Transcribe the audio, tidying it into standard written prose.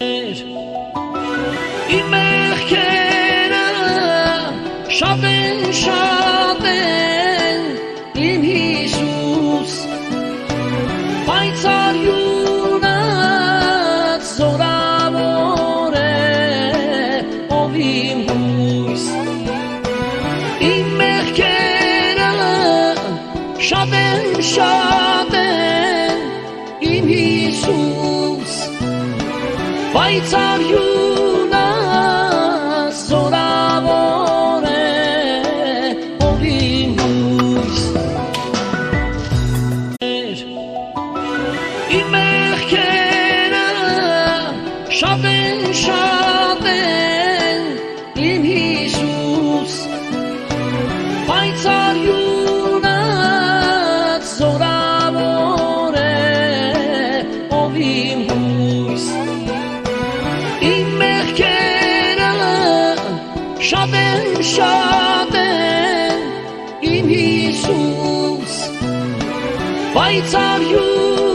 Իմ մեղքերը շատ են, իմ Հիսուս, պայծառ յունած զորավոր է, ով իմ հույս։ Իմ մեղքերը շատ են, իմ Հիսուս, պայծառ յունած զորավոր է, ով իմ հույս։ Իմ մեղքերը շատ են, իմ Հիսուս, պայծառ յունած զորավոր է, ով իմ հույս։ Իմ մեղքերը շատ են, իմ Հիսուս, պայծառ յունած